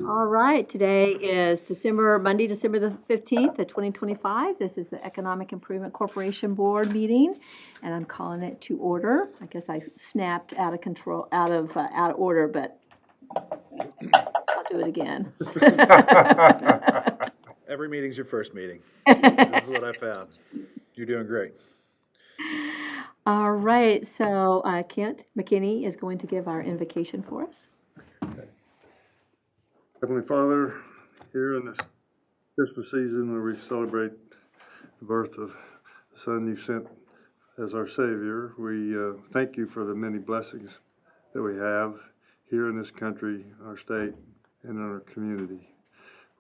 All right, today is Monday, December the 15th of 2025. This is the Economic Improvement Corporation Board meeting, and I'm calling it to order. I guess I snapped out of order, but I'll do it again. Every meeting's your first meeting. This is what I found. You're doing great. All right, so Kent McKinney is going to give our invocation for us. Heavenly Father, here in this Christmas season where we celebrate the birth of the Son you sent as our Savior, we thank you for the many blessings that we have here in this country, our state, and in our community.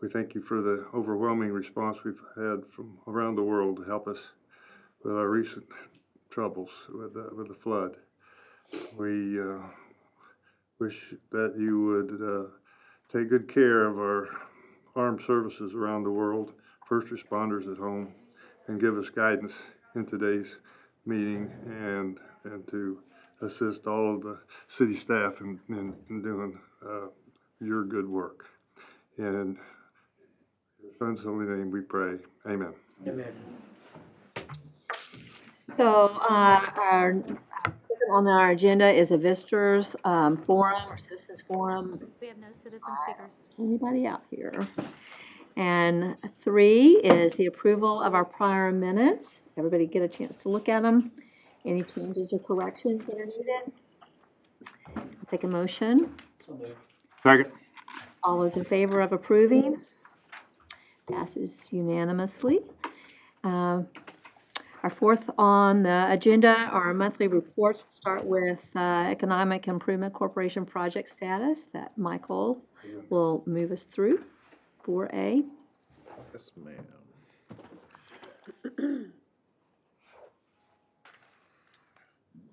We thank you for the overwhelming response we've had from around the world to help us with our recent troubles with the flood. We wish that you would take good care of our armed services around the world, first responders at home, and give us guidance in today's meeting and to assist all of the city staff in doing your good work. In your Son's holy name we pray. Amen. Amen. So our second on our agenda is a visitors forum or citizens forum. We have no citizen speakers. Anybody out here? And 3 is the approval of our prior minutes. Everybody get a chance to look at them. Any changes or corrections that are needed? I'll take a motion. So moved. Second. All those in favor of approving? Passes unanimously. Our 4th on the agenda are our monthly reports. We'll start with Economic Improvement Corporation project status that Michael will move us through. 4A. Yes, ma'am.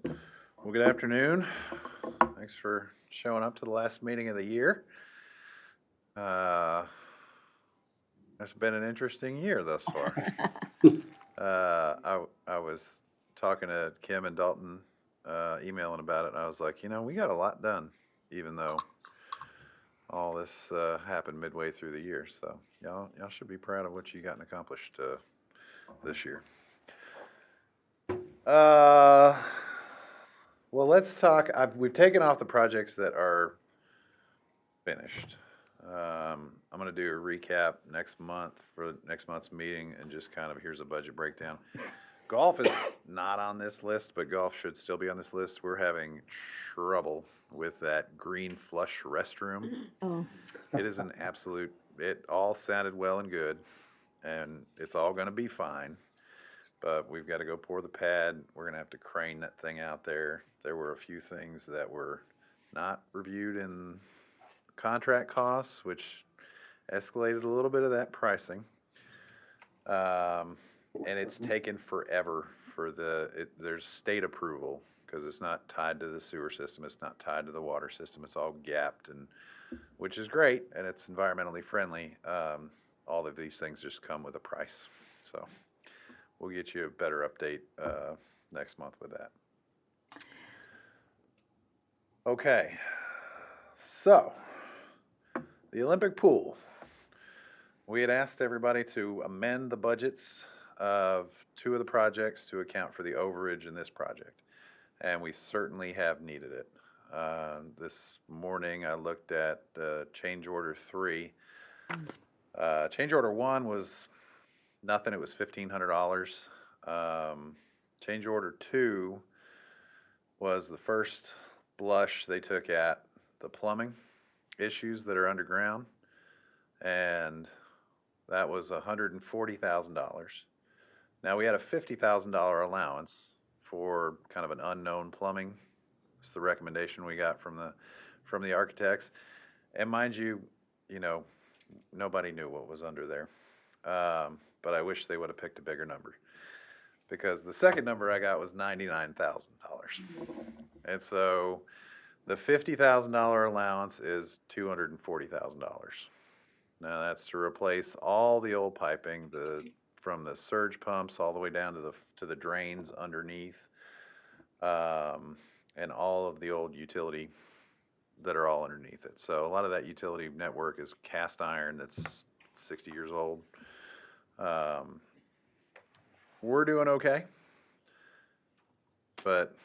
Well, good afternoon. Thanks for showing up to the last meeting of the year. It's been an interesting year thus far. I was talking to Kim and Dalton, emailing about it, and I was like, we got a lot done, even though all this happened midway through the year. So y'all should be proud of what you gotten accomplished this year. Well, let's talk. We've taken off the projects that are finished. I'm going to do a recap next month for next month's meeting and just kind of here's a budget breakdown. Golf is not on this list, but golf should still be on this list. We're having trouble with that green flush restroom. Oh. It is an absolute, it all sounded well and good, and it's all going to be fine, but we've got to go pour the pad. We're going to have to crane that thing out there. There were a few things that were not reviewed in contract costs, which escalated a little bit of that pricing. And it's taken forever for there's state approval because it's not tied to the sewer system. It's not tied to the water system. It's all gapped, and which is great, and it's environmentally friendly. All of these things just come with a price. So we'll get you a better update next month with that. Okay, so the Olympic pool. We had asked everybody to amend the budgets of 2 of the projects to account for the overage in this project, and we certainly have needed it. This morning I looked at change order 3. Change order 1 was nothing, it was $1,500. Change order 2 was the first blush they took at the plumbing issues that are underground, and that was $140,000. Now we had a $50,000 allowance for kind of an unknown plumbing. It's the recommendation we got from the architects, and mind you, nobody knew what was under there. But I wish they would have picked a bigger number, because the second number I got was $99,000, and so the $50,000 allowance is $240,000. Now that's to replace all the old piping, from the surge pumps all the way down to the drains underneath, and all of the old utility that are all underneath it. So a lot of that utility network is cast iron that's 60 years old. We're doing okay, but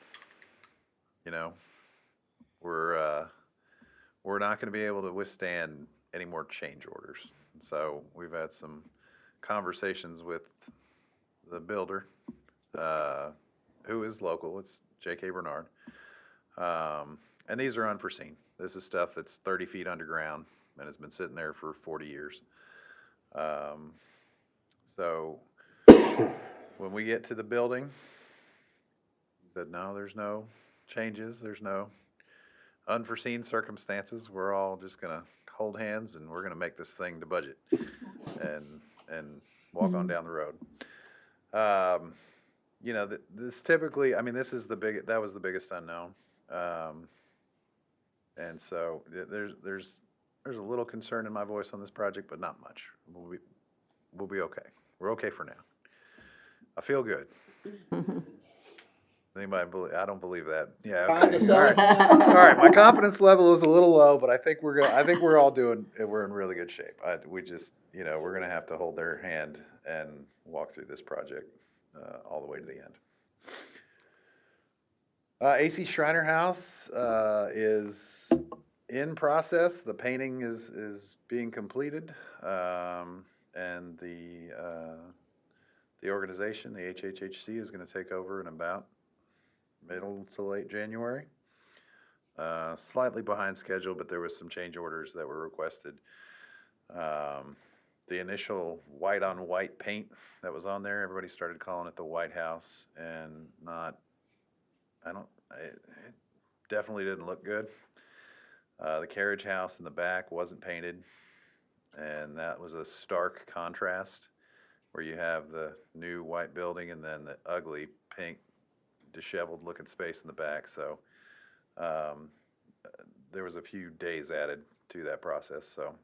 you know, we're not going to be able to withstand any more change orders. So we've had some conversations with the builder, who is local. It's J.K. Bernard. And these are unforeseen. This is stuff that's 30 feet underground and has been sitting there for 40 years. So when we get to the building, he said, no, there's no changes. There's no unforeseen circumstances. We're all just going to hold hands and we're going to make this thing to budget and walk on down the road. You know, this typically, I mean, this is that was the biggest unknown. And so there's a little concern in my voice on this project, but not much. We'll be okay. We're okay for now. I feel good. Anybody believe? I don't believe that. Yeah. Okay. All right. All right. My confidence level is a little low, but I think we're in really good shape. We just, you know, we're going to have to hold their hand and walk through this project all the way to the end. AC Shriner House is in process. The painting is being completed, and the organization, the HHHC, is going to take over in about middle to late January. Slightly behind schedule, but there was some change orders that were requested. The initial white on white paint that was on there, everybody started calling it the White House, and it definitely didn't look good. The carriage house in the back wasn't painted, and that was a stark contrast where you have the new white building and then the ugly pink disheveled looking space in the back. So there was a few days added to that process. So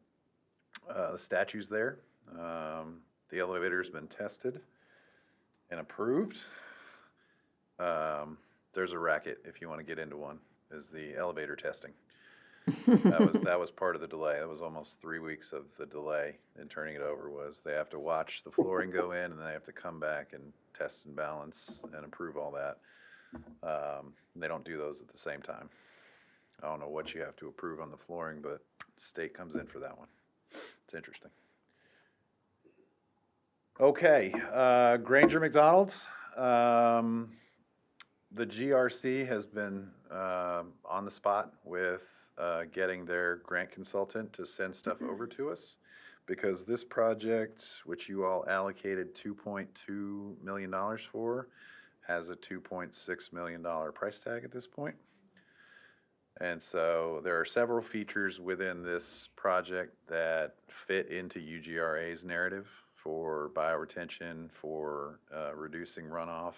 the statue's there. The elevator's been tested and approved. There's a racket if you want to get into one, is the elevator testing. That was part of the delay. That was almost 3 weeks of the delay in turning it over. Was they have to watch the flooring go in, and then they have to come back and test and balance and approve all that. They don't do those at the same time. I don't know what you have to approve on the flooring, but state comes in for that one. It's interesting. Okay, Granger McDonald. The GRC has been on the spot with getting their grant consultant to send stuff over to us, because this project, which you all allocated $2.2 million for, has a $2.6 million price tag at this point. And so there are several features within this project that fit into UGRA's narrative for bioretention, for reducing runoff.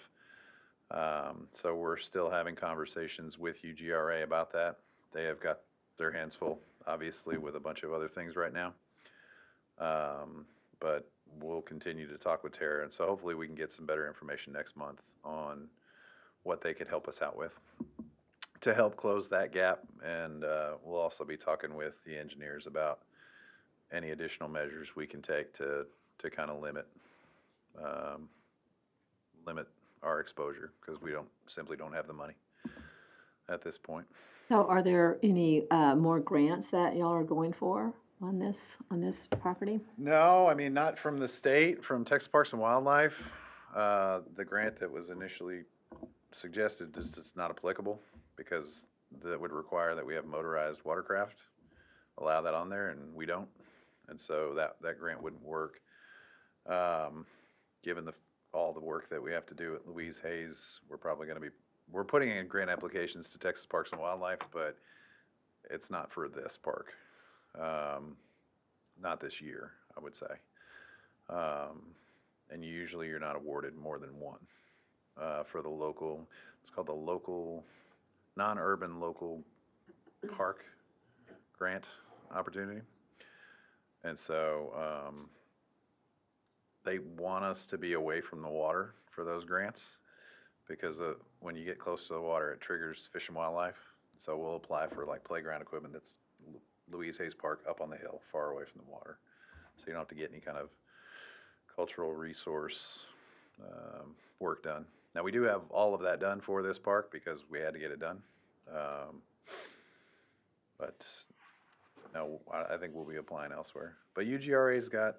So we're still having conversations with UGRA about that. They have got their hands full, obviously, with a bunch of other things right now. But we'll continue to talk with Tara, and so hopefully we can get some better information next month on what they could help us out with to help close that gap. And we'll also be talking with the engineers about any additional measures we can take to kind of limit our exposure, because we simply don't have the money at this point. So are there any more grants that y'all are going for on this property? No, I mean, not from the state, from Texas Parks and Wildlife. The grant that was initially suggested is just not applicable, because that would require that we have motorized watercraft, allow that on there, and we don't. And so that grant wouldn't work. Given all the work that we have to do at Louise Hayes, we're putting in grant applications to Texas Parks and Wildlife, but it's not for this park. Not this year, I would say. And usually you're not awarded more than one for the local, it's called the local, non-urban local park grant opportunity. And so they want us to be away from the water for those grants, because when you get close to the water, it triggers Fish and Wildlife, So we'll apply for like playground equipment that's Louise Hayes Park up on the hill, far away from the water. So you don't have to get any kind of cultural resource work done. Now, we do have all of that done for this park because we had to get it done. But no, I think we'll be applying elsewhere. But UGRA's got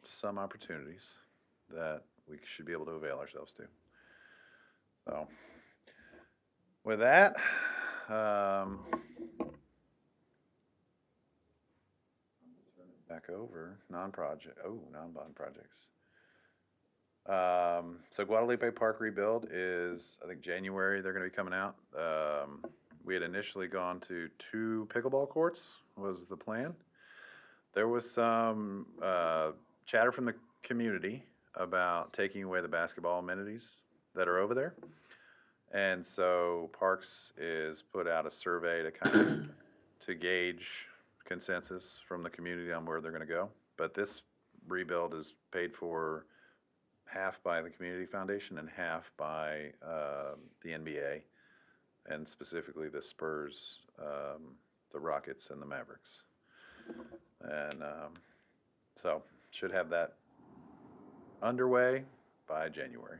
some opportunities that we should be able to avail ourselves to. So with that, back over non-bond projects. So Guadalupe Park rebuild is, I think, January, they're gonna be coming out. We had initially gone to 2 pickleball courts was the plan. There was some, chatter from the community about taking away the basketball amenities that are over there. And so Parks is put out a survey to kind of, to gauge consensus from the community on where they're gonna go. But this rebuild is paid for half by the Community Foundation and half by the NBA, and specifically the Spurs, the Rockets, and the Mavericks. And so should have that underway by January.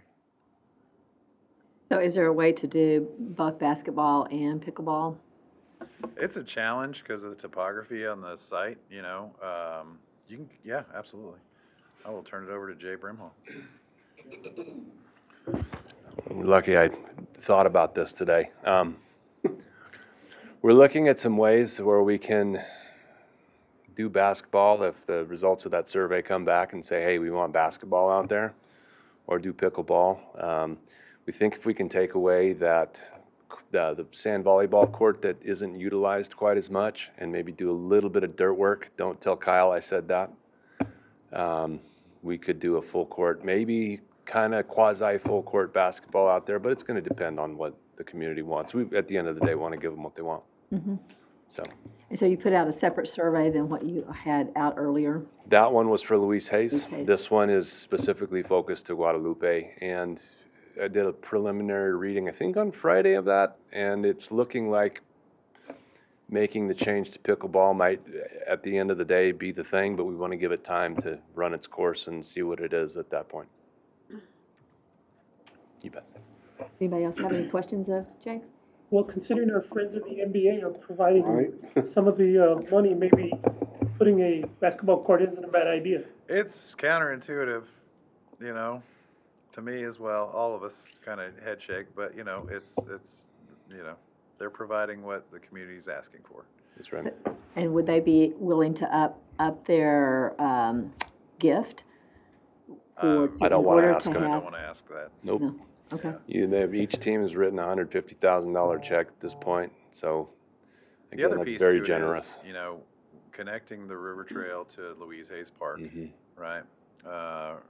So is there a way to do both basketball and pickleball? It's a challenge because of the topography on the site, you know. You can, yeah, absolutely. I will turn it over to Jay Brimhall. Lucky I thought about this today. We're looking at some ways where we can do basketball if the results of that survey come back and say, hey, we want basketball out there, or do pickleball. We think if we can take away that the sand volleyball court that isn't utilized quite as much and maybe do a little bit of dirt work, don't tell Kyle I said that, we could do a full court, maybe kind of quasi full court basketball out there, but it's going to depend on what the community wants. We, at the end of the day, want to give them what they want. Mm-hmm. So And so you put out a separate survey than what you had out earlier? that one was for Louise Hayes. Louise Hayes. This one is specifically focused to Guadalupe, and I did a preliminary reading, I think on Friday of that, and it's looking like making the change to pickleball might, at the end of the day, be the thing, but we want to give it time to run its course and see what it is at that point. You bet. Anybody else have any questions of Jay? Well, considering our friends at the NBA are providing some of the money, maybe putting a basketball court isn't a bad idea. It's counterintuitive, you know, to me as well. All of us kind of head shake, but you know, it's you know, they're providing what the community's asking for. That's right. And would they be willing to up their gift? I don't want to ask I them. don't want to ask that. Nope. No, okay. Each team has written a $150,000 check at this point, so The again, other that's piece very to it generous. is, you know, connecting the river trail to Louise Hayes Park, Mhm. right?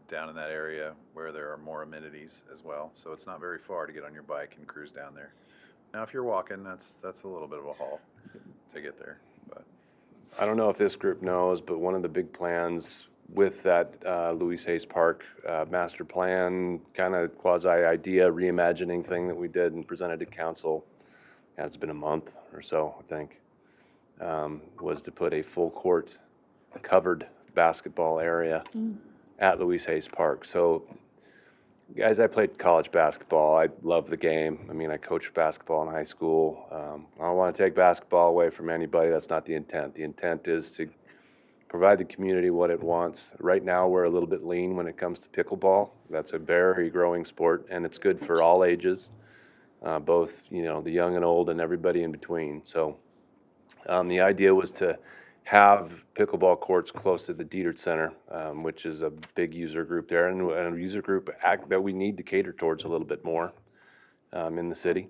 Down in that area where there are more amenities as well. So it's not very far to get on your bike and cruise down there. Now, if you're walking, that's a little bit of a haul to get there, but. I don't know if this group knows, but one of the big plans with that Louise Hayes Park master plan, kind of quasi-idea reimagining thing that we did and presented to council, it's been a month or so, I think, was to put a full court covered basketball area at Louise Hayes Park. So, guys, I played college basketball. I love the game. I mean, I coached basketball in high school. I don't want to take basketball away from anybody. That's not the intent. The intent is to provide the community what it wants. Right now, we're a little bit lean when it comes to pickleball. That's a very growing sport, and it's good for all ages, both, you know, the young and old and everybody in between. So the idea was to have pickleball courts close to the Dietert Center, which is a big user group there, and a user group that we need to cater towards a little bit more in the city.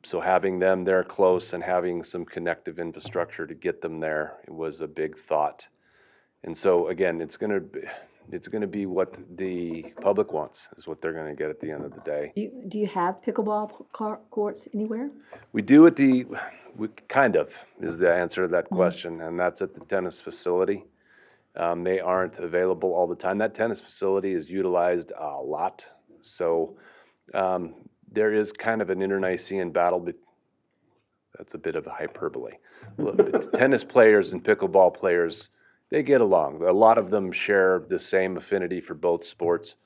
So having them there close and having some connective infrastructure to get them there was a big thought. And so again, it's gonna be what the public wants, is what they're gonna get at the end of the day. Do you have pickleball courts anywhere? We do we kind of is the answer to that question, and that's at the tennis facility. They aren't available all the time. That tennis facility is utilized a lot. So there is kind of an internecine battle that's a bit of a hyperbole. Look, tennis players and pickleball players, they get along. A lot of them share the same affinity for both sports,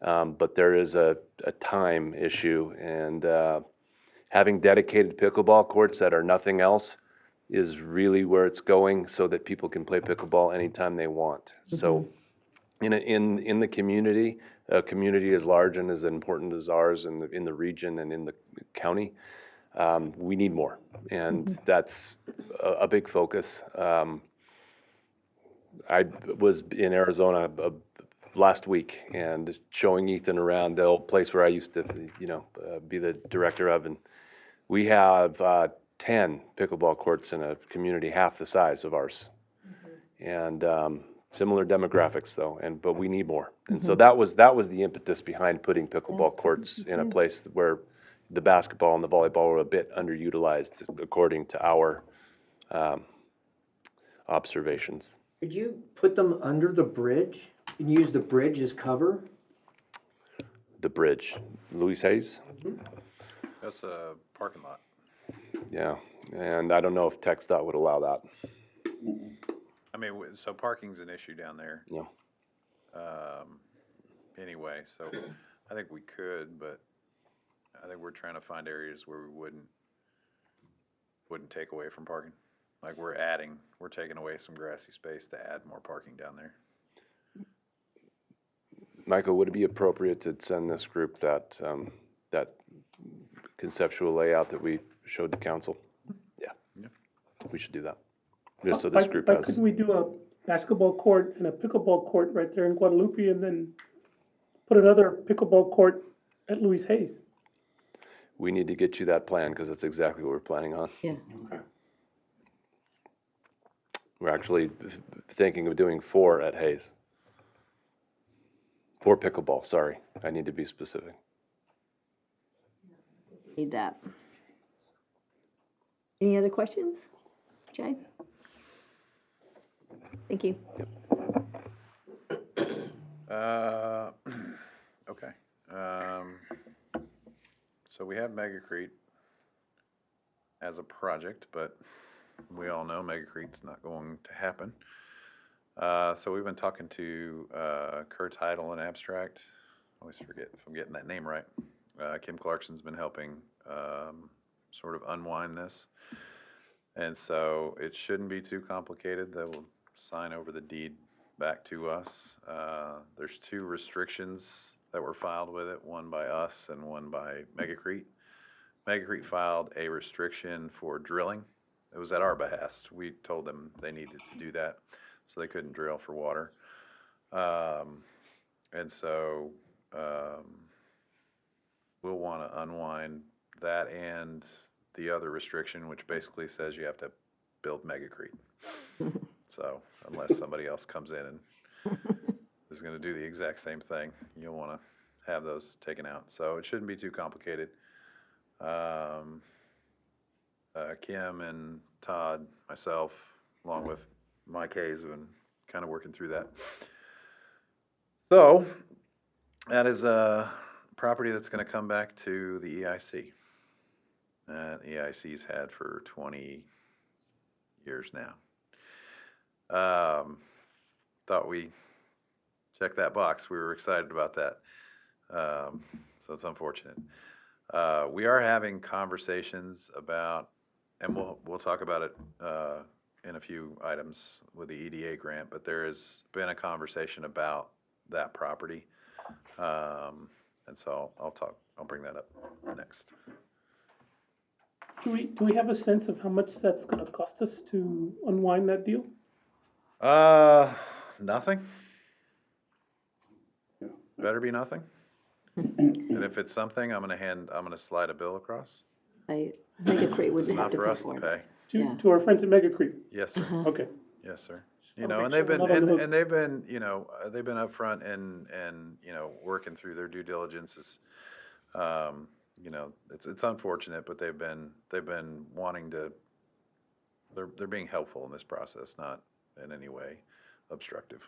but there is a time issue, and having dedicated pickleball courts that are nothing else is really where it's going, so that people can play pickleball anytime they want. So in the community, a community as large and as important as ours in the region and in the county, we need more, and that's a big focus. I was in Arizona last week and showing Ethan around the old place where I used to, be the director of, and we have 10 pickleball courts in a community half the size of ours, and similar demographics though, but we need more. And so that was the impetus behind putting pickleball courts in a place where the basketball and the volleyball were a bit underutilized, according to our observations. Could you put them under the bridge and use the bridge as cover? The bridge, Louis Hayes? That's a parking lot. Yeah, and I don't know if TxDOT would allow that. I mean, so parking's an issue down there. Yeah. Anyway, so I think we could, but I think we're trying to find areas where we wouldn't take away from parking. Like we're taking away some grassy space to add more parking down there. Michael, would it be appropriate to send this group that conceptual layout that we showed to council? Yeah. We should do that. Just so this group Why has. couldn't we do a basketball court and a pickleball court right there in Guadalupe, and then put another pickleball court at Louis Hayes? We need to get you that plan, because that's exactly what we're planning on. Yeah. We're actually thinking of doing 4 at Hayes. 4 pickleball, sorry. I need to be specific. Need that. Any other questions? Jay? Thank you. Okay. So we have Megacrete as a project, but we all know Megacrete's not going to happen. So we've been talking to Kerr Title and Abstract. I always forget if I'm getting that name right. Kim Clarkson's been helping sort of unwind this. And so it shouldn't be too complicated. They will sign over the deed back to us. There's 2 restrictions that were filed with it, one by us and one by Megacrete. Megacrete filed a restriction for drilling. It was at our behest. We told them they needed to do that, so they couldn't drill for water. And so we'll want to unwind that and the other restriction, which basically says you have to build Megacrete. So unless somebody else comes in and is going to do the exact same thing, you'll want to have those taken out. So it shouldn't be too complicated. Kim and Todd, myself, along with Mike Hayes, have been kind of working through that. So that is a property that's going to come back to the EIC. The EIC's had for 20 years now. Thought we checked that box. We were excited about that. So it's unfortunate. We are having conversations about, and we'll talk about it in a few items with the EDA grant, but there has been a conversation about that property. And so I'll bring that up next. Do we have a sense of how much that's gonna cost us to unwind that deal? Nothing. Better be nothing. And if it's something, I'm gonna slide a bill across. I think a crate would It's have not to for pay us to for it. pay. Yeah. To our friends at Megacrete? Yes, sir. Okay. Yes, sir. Just You wanna know, make and sure they've been, we're not on the hook. and they've been, they've been upfront and, working through their due diligences. It's unfortunate, but they've been wanting to, they're being helpful in this process, not in any way obstructive.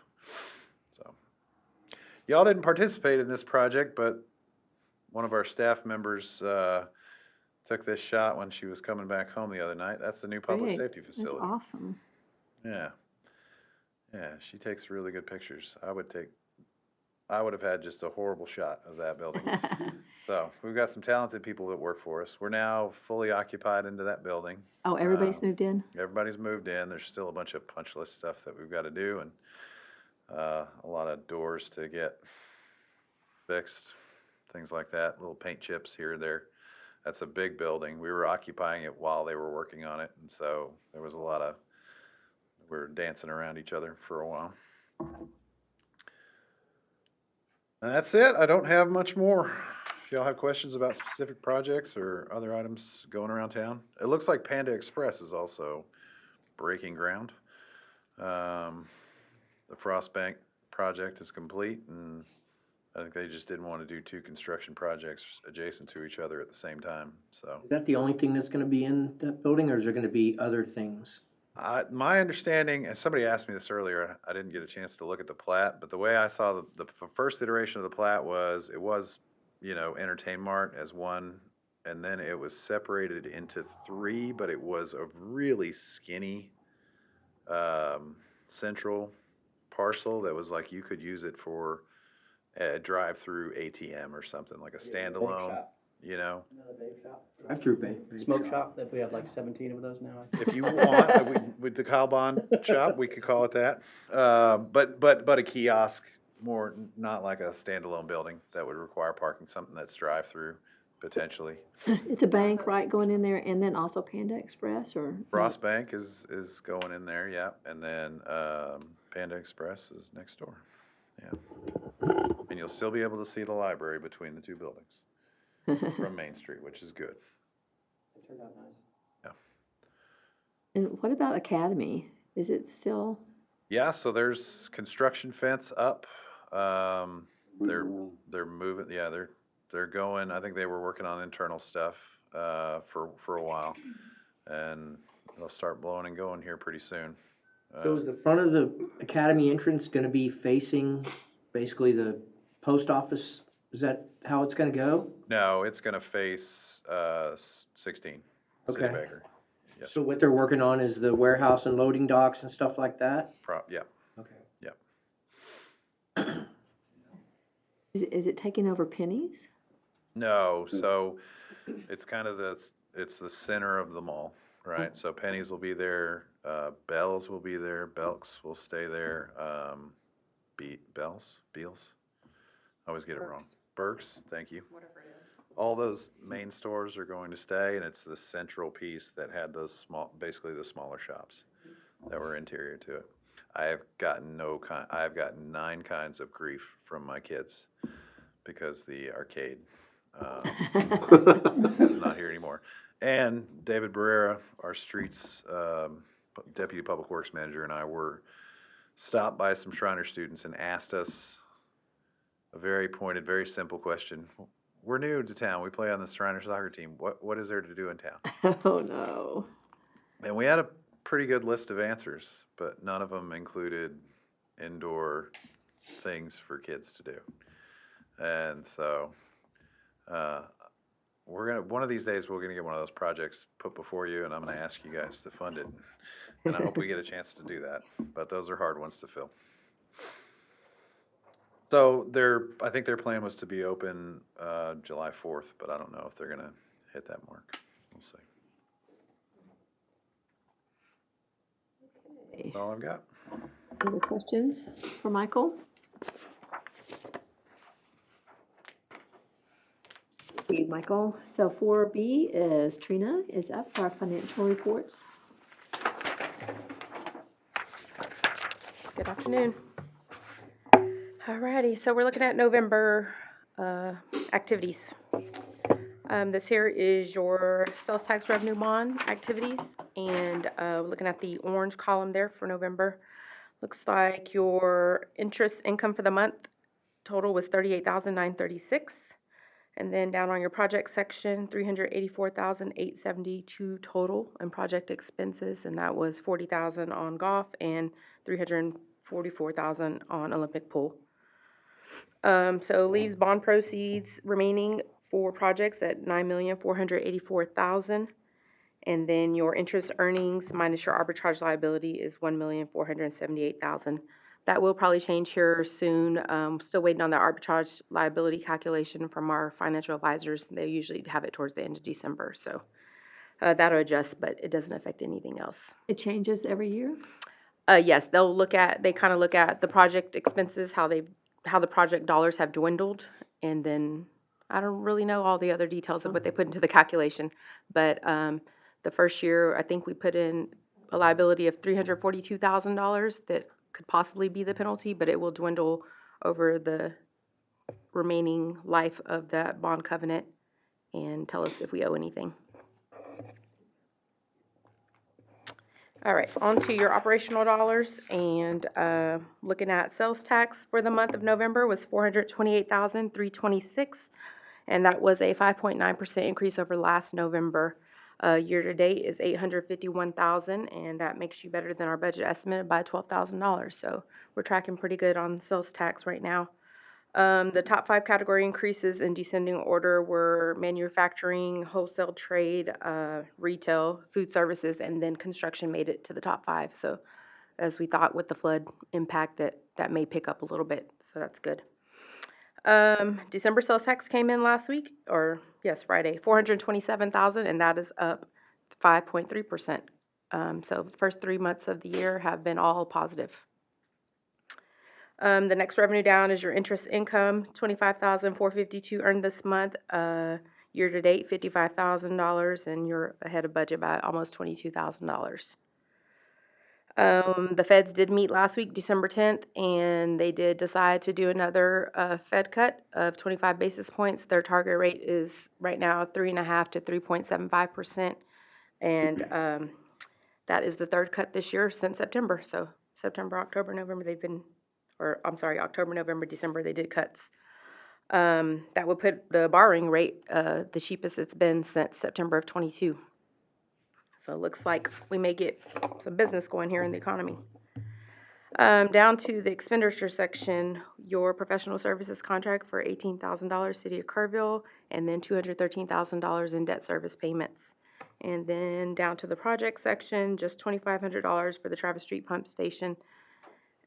So, y'all didn't participate in this project, but one of our staff members, took this shot when she was coming back home the other night. That's the new public Great. safety That's facility. awesome. Yeah. Yeah, she takes really good pictures. I would have had just a horrible shot of that building. So we've got some talented people that work for us. We're now fully occupied into that building. Oh, everybody's moved in? Everybody's moved in. There's still a bunch of punch list stuff that we've got to do and a lot of doors to get fixed, things like that, little paint chips here or there. That's a big building. We were occupying it while they were working on it, and so there was we were dancing around each other for a while. And that's it. I don't have much more. If y'all have questions about specific projects or other items going around town. It looks like Panda Express is also breaking ground. The Frost Bank project is complete, and I think they just didn't want to do two construction projects adjacent to each other at the same time, so. Is that the only thing that's gonna be in that building, or is there gonna be other things? My understanding, and somebody asked me this earlier, I didn't get a chance to look at the plat, but the way I saw the first iteration of the plat was, Entertain Mart as one, and then it was separated into three, but it was a really skinny, central parcel that was like, you could use it for a drive-through ATM or something, like a standalone, Drive-through bay. Smoke shop, that we have like 17 of those now. if you want, with the Kyle Bond shop, we could call it that. But a kiosk, more, not like a standalone building that would require parking, something that's drive-through potentially. It's a bank, right, going in there, and then also Panda Express, or? Frost Bank is going in there, yeah, and then Panda Express is next door, yeah. And you'll still be able to see the library between the two buildings from Main Street, which is good. It turned out nice. And what about Academy? Is it still? Yeah, so there's construction fence up. They're moving. Yeah, they're going. I think they were working on internal stuff for a while, and it'll start blowing and going here pretty soon. So is the front of the academy entrance gonna be facing basically the post office? Is that how it's gonna go? No, it's going to face 16 City Okay. Baker. Yes. So what they're working on is the warehouse and loading docks and stuff like that? Yeah. Okay. Is it taking over Penny's? No, so it's kind of it's the center of the mall, right? So Penny's will be there, Bell's will be there, Belk's will stay there, Beals? I always get it wrong. Burke's, thank you. Whatever it is. All those main stores are going to stay, and it's the central piece that had those basically the smaller shops that were interior to it. I have gotten 9 kinds of grief from my kids because the arcade is not here anymore. And David Barrera, our streets deputy public works manager, and I were stopped by some Shriner students and asked us a very pointed, very simple question. We're new to town. We play on the Shriner soccer team. What is there to do in town? Oh, no. And we had a pretty good list of answers, but none of them included indoor things for kids to do. And so, one of these days, we're gonna get one of those projects put before you, and I'm gonna ask you guys to fund it. And I hope we get a chance to do that, but those are hard ones to fill. So I think their plan was to be open, July 4th, but I don't know if they're gonna hit that mark. We'll see. That's all I've got. Other questions for Michael? Thank you, Michael. So 4B is Trina is up for our financial reports. Good afternoon. Alrighty, so we're looking at November activities. This here is your sales tax revenue bond activities, and we're looking at the orange column there for November. Looks like your interest income for the month total was $38,936. And then down on your project section, $384,872 total in project expenses, and that was $40,000 on golf and $344,000 on Olympic pool. So leaves bond proceeds remaining for projects at $9,484,000. And then your interest earnings minus your arbitrage liability is $1,478,000. That will probably change here soon. Still waiting on the arbitrage liability calculation from our financial advisors. They usually have it towards the end of December, so that'll adjust, but it doesn't affect anything else. It changes every year? Yes, they kind of look at the project expenses, how the project dollars have dwindled, and then I don't really know all the other details of what they put into the calculation, but the first year, I think we put in a liability of $342,000 that could possibly be the penalty, but it will dwindle over the remaining life of that bond covenant and tell us if we owe anything. All right, on to your operational dollars, and looking at sales tax for the month of November was $428,326, and that was a 5.9% increase over last November. Year to date is $851,000, and that makes you better than our budget estimate by $12,000. So we're tracking pretty good on sales tax right now. The top 5 category increases in descending order were manufacturing, wholesale trade, retail, food services, and then construction made it to the top 5. So as we thought with the flood impact, that may pick up a little bit, so that's good. December sales tax came in Friday, $427,000, and that is up 5.3%. So the first 3 months of the year have been all positive. The next revenue down is your interest income, $25,452 earned this month. Year to date, $55,000, and you're ahead of budget by almost $22,000. The feds did meet last week, December 10th, and they did decide to do another Fed cut of 25 basis points. Their target rate is right now 3.5 to 3.75%, and that is the third cut this year since September. So September, October, November, October, November, December, they did cuts. That would put the borrowing rate the cheapest it's been since September of 22. So it looks like we may get some business going here in the economy. Down to the expenditure section, your professional services contract for $18,000, City of Kerrville, and then $213,000 in debt service payments. And then down to the project section, just $2,500 for the Travis Street Pump Station.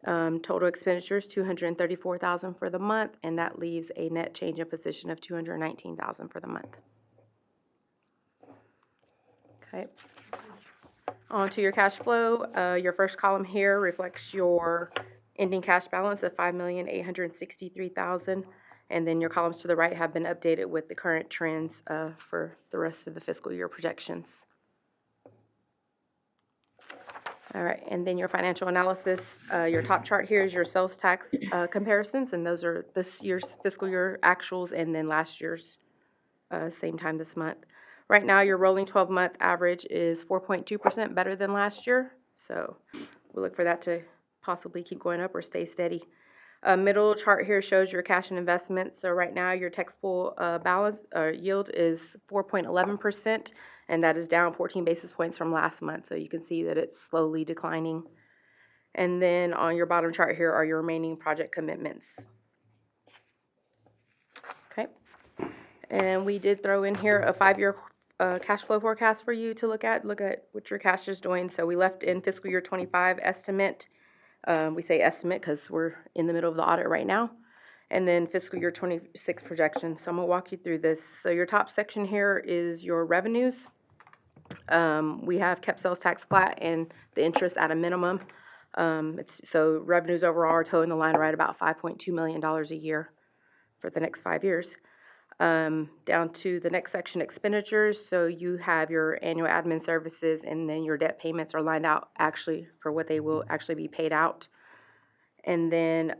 Total expenditures, $234,000 for the month, and that leaves a net change in position of $219,000 for the month. Okay. On to your cash flow. Your first column here reflects your ending cash balance of $5,863,000, and then your columns to the right have been updated with the current trends for the rest of the fiscal year projections. All right, and then your financial analysis. Your top chart here is your sales tax comparisons, and those are this year's fiscal year actuals and then last year's same time this month. Right now, your rolling 12-month average is 4.2% better than last year, so we'll look for that to possibly keep going up or stay steady. Middle chart here shows your cash and investments. So right now, your tax pool balance yield is 4.11%, and that is down 14 basis points from last month. So you can see that it's slowly declining. And then on your bottom chart here are your remaining project commitments. Okay, and we did throw in here a 5-year cash flow forecast for you to look at what your cash is doing. So we left in fiscal year 25 estimate. We say estimate because we're in the middle of the audit right now. And then fiscal year 26 projection. So I'm going to walk you through this. So your top section here is your revenues. We have kept sales tax flat and the interest at a minimum. So revenues overall are toeing the line right about $5.2 million a year for the next 5 years. Down to the next section, expenditures. So you have your annual admin services, and then your debt payments are lined out actually for what they will actually be paid out. And then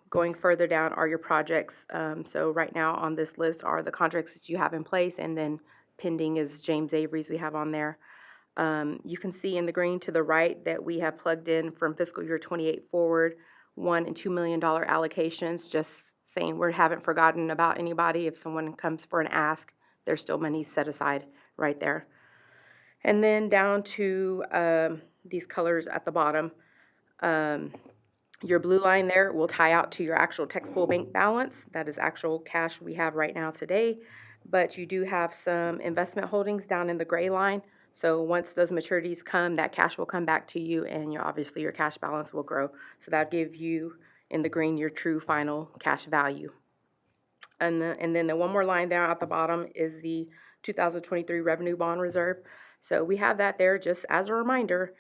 going further down are your projects. So right now on this list are the contracts that you have in place, and then pending is James Avery's we have on there. You can see in the green to the right that we have plugged in from fiscal year 28 forward $1 and $2 million allocations, just saying we haven't forgotten about anybody. If someone comes for an ask, there's still money set aside right there. And then down to these colors at the bottom. Your blue line there will tie out to your actual tax pool bank balance. That is actual cash we have right now today. but you do have some investment holdings down in the gray line. So once those maturities come, that cash will come back to you, and obviously your cash balance will grow. So that'll give you, in the green, your true final cash value. And then the one more line down at the bottom is the 2023 revenue bond reserve. So we have that there just as a reminder.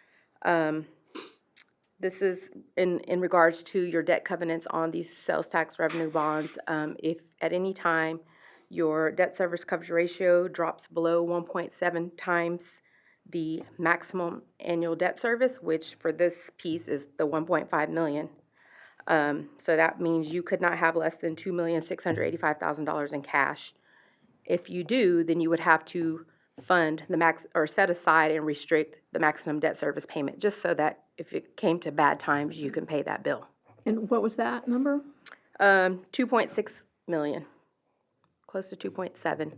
This is in regards to your debt covenants on these sales tax revenue bonds. If at any time your debt service coverage ratio drops below 1.7 times the maximum annual debt service, which for this piece is the 1.5 million. So that means you could not have less than $2,685,000 in cash. If you do, then you would have to fund the max, or set aside and restrict the maximum debt service payment, just so that if it came to bad times, you can pay that bill. And what was that number? 2.6 million, close to 2.7.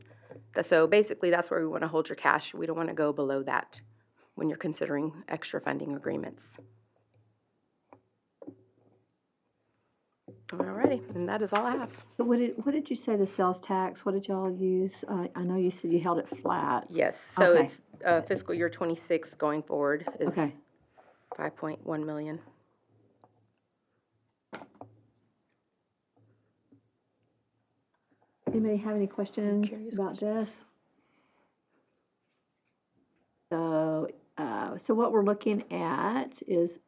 So basically, that's where we want to hold your cash. We don't want to go below that when you're considering extra funding agreements. Alrighty, and that is all I have. So what did you say the sales tax, what did y'all use? I know you said you held it flat. Yes, so Okay. it's fiscal year 26 going forward is Okay. 5.1 million. Anybody have any questions Curious about this? So, so what we're looking at is,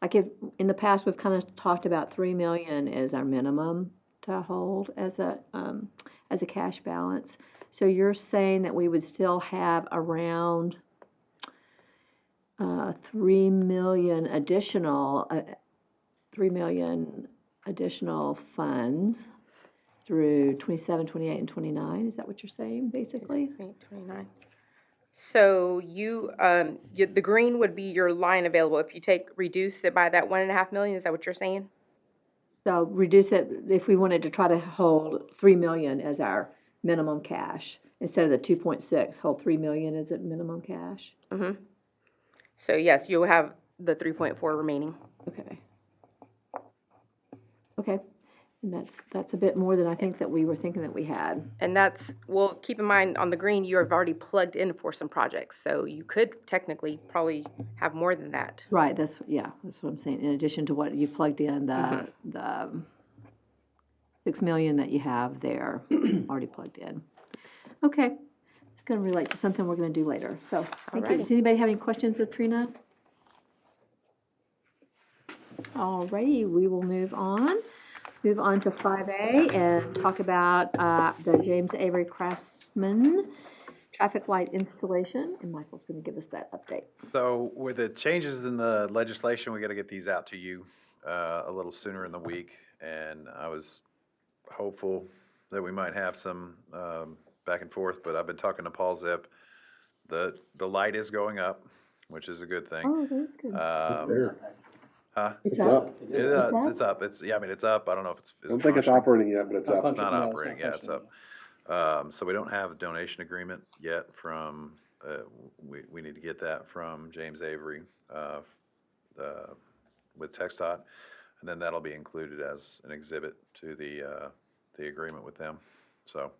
like, if, in the past, we've kind of talked about 3 million as our minimum to hold as a cash balance. So you're saying that we would still have around 3 million additional, 3 million additional funds through 27, 28, and 29, is that what you're saying, basically? 29. So the green would be your line available. If you reduce it by that 1.5 million, is that what you're saying? So reduce it, if we wanted to try to hold 3 million as our minimum cash, instead of the 2.6, hold 3 million as a minimum cash? Mm-hmm. So yes, you'll have the 3.4 remaining. Okay. Okay, and that's a bit more than I think that we were thinking that we had. And well, keep in mind, on the green, you have already plugged in for some projects, so you could technically probably have more than that. Right, that's what I'm saying, in addition to what you plugged in, the 6 million that you have there, already plugged in. Okay, it's gonna relate to something we're gonna do later, so, thank you. Alrighty. Does anybody have any questions of Trina? Alrighty, we will move on to 5A and talk about the James Avery Craftsman traffic light installation, and Michael's gonna give us that update. So with the changes in the legislation, we got to get these out to you a little sooner in the week. And I was hopeful that we might have some back and forth, but I've been talking to Paul Zip. The light is going up, which is a good thing. Oh, that's good. It's there. Huh? It's It's up. It is, up? it's up. I mean, it's up. I don't know if it's. I don't think it's operating yet, but it's up. It's not No, it's operating, not yeah, it's up. So we don't have a donation agreement yet from, we need to get that from James Avery with TxDOT, and then that'll be included as an exhibit to the agreement with them. So,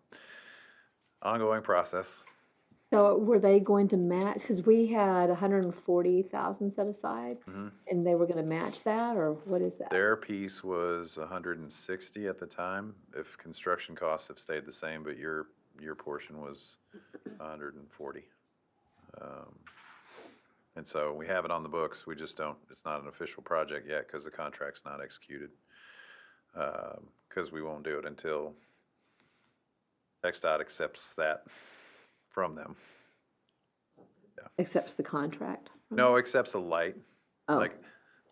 ongoing process. So were they going to match, because we had 140,000 set aside, and they were gonna match that, or what is that? Their piece was 160 at the time, if construction costs have stayed the same, but your portion was 140. And so we have it on the books, we just don't, it's not an official project yet, because the contract's not executed. Because we won't do it until TxDOT accepts that from them. Accepts the contract? No, accepts the light. Oh. Like,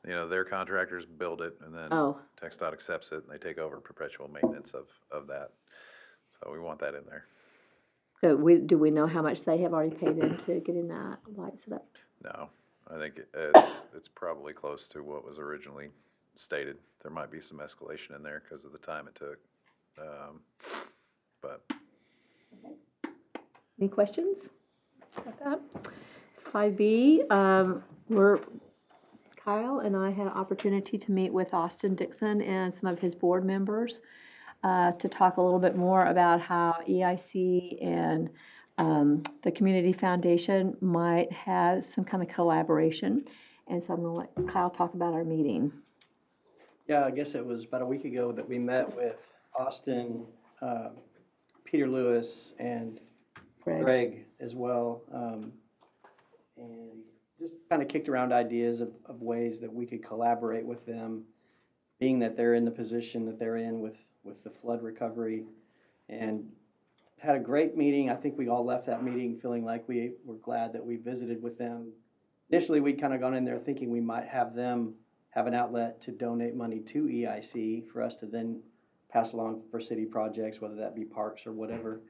their contractors build it, and then Oh. TxDOT accepts it, and they take over perpetual maintenance of that. So we want that in there. So do we know how much they have already paid into getting that light set up? No, I think it's probably close to what was originally stated. There might be some escalation in there because of the time it took. But Any questions about that? 5B, Kyle and I had an opportunity to meet with Austin Dixon and some of his board members to talk a little bit more about how EIC and the Community Foundation might have some kind of collaboration. And so I'm going to let Kyle talk about our meeting. Yeah, I guess it was about a week ago that we met with Austin, Peter Lewis, and Greg as well. And just kind of kicked around ideas of ways that we could collaborate with them, being that they're in the position that they're in with the flood recovery. And had a great meeting. I think we all left that meeting feeling like we were glad that we visited with them. Initially, we'd kind of gone in there thinking we might have them have an outlet to donate money to EIC for us to then pass along for city projects, whether that be parks or whatever.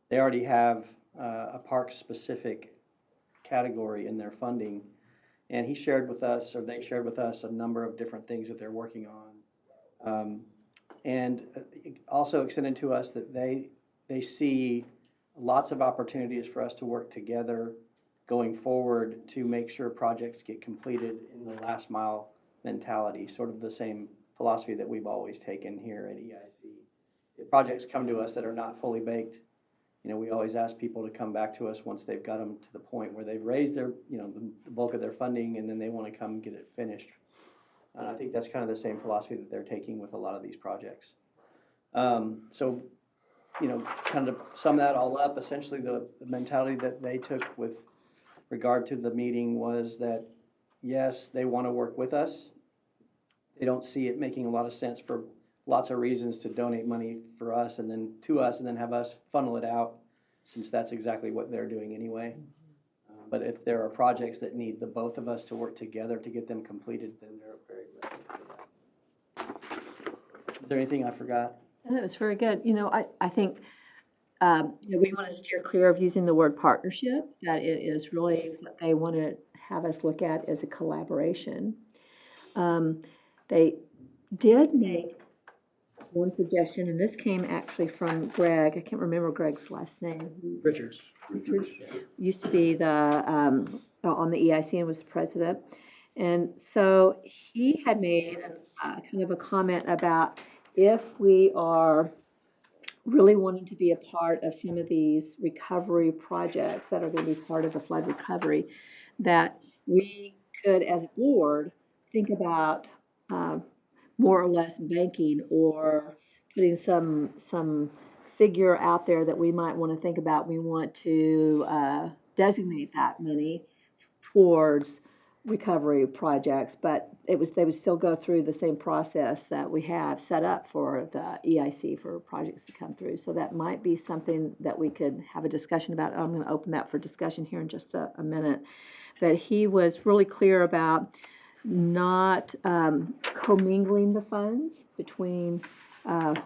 They already have a park-specific category in their funding, and he shared with us, or they shared with us, a number of different things that they're working on. And also extended to us that they see lots of opportunities for us to work together going forward to make sure projects get completed in the last mile mentality, sort of the same philosophy that we've always taken here at EIC. If projects come to us that are not fully baked, we always ask people to come back to us once they've got them to the point where they've raised their, the bulk of their funding, and then they want to come get it finished. And I think that's kind of the same philosophy that they're taking with a lot of these projects. So, kind of sum that all up, essentially the mentality that they took with regard to the meeting was that, yes, they want to work with us. They don't see it making a lot of sense for lots of reasons to donate money for us and then to us and then have us funnel it out, since that's exactly what they're doing anyway. But if there are projects that need the both of us to work together to get them completed, then they're very ready for that. Is there anything I forgot? That was very good. I think we want to steer clear of using the word partnership, that it is really what they want to have us look at as a collaboration. They did make one suggestion, and this came actually from Greg. I can't remember Greg's last name. Richards. Richards used to be the on the EIC and was the president. And so he had made kind of a comment about if we are really wanting to be a part of some of these recovery projects that are going to be part of the flood recovery, that we could, as a board, think about more or less banking or putting some figure out there that we might want to think about. We want to designate that money towards recovery projects, but they would still go through the same process that we have set up for the EIC for projects to come through. So that might be something that we could have a discussion about. I'm going to open that for discussion here in just a minute. But he was really clear about not commingling the funds between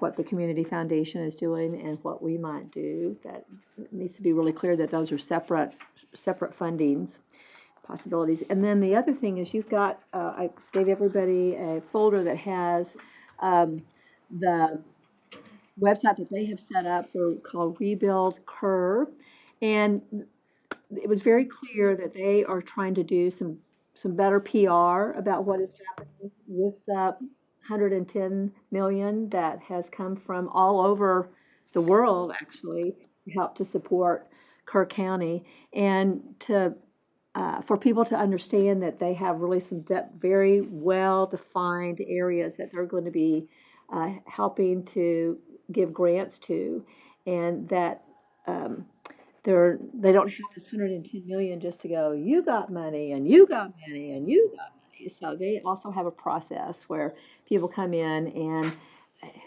what the Community Foundation is doing and what we might do. That it needs to be really clear that those are separate fundings possibilities. And then the other thing is you've got, I gave everybody a folder that has the website that they have set up called Rebuild Curve. And it was very clear that they are trying to do some better PR about what is happening with $110 million that has come from all over the world, actually, to help to support Kerr County, and for people to understand that they have really some very well-defined areas that they're going to be helping to give grants to, and that they don't have this $110 million just to go, you got money, and you got money, and you got money. So they also have a process where people come in and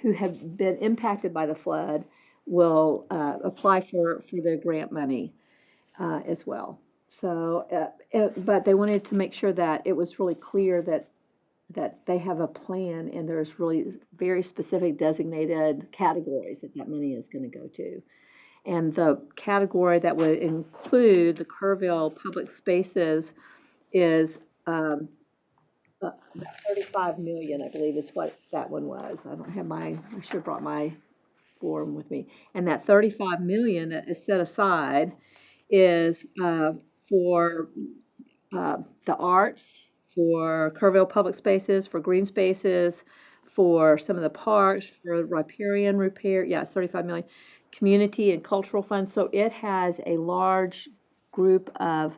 who have been impacted by the flood will apply for their grant money as well. So, but they wanted to make sure that it was really clear that they have a plan, and there's really very specific designated categories that money is going to go to. And the category that would include the Kerrville public spaces is $35 million, I believe, is what that one was. I should have brought my form with me. And that $35 million that is set aside is for the arts, for Kerrville public spaces, for green spaces, for some of the parks, for riparian repair, yeah, it's 35 million. Community and cultural funds, so it has a large group of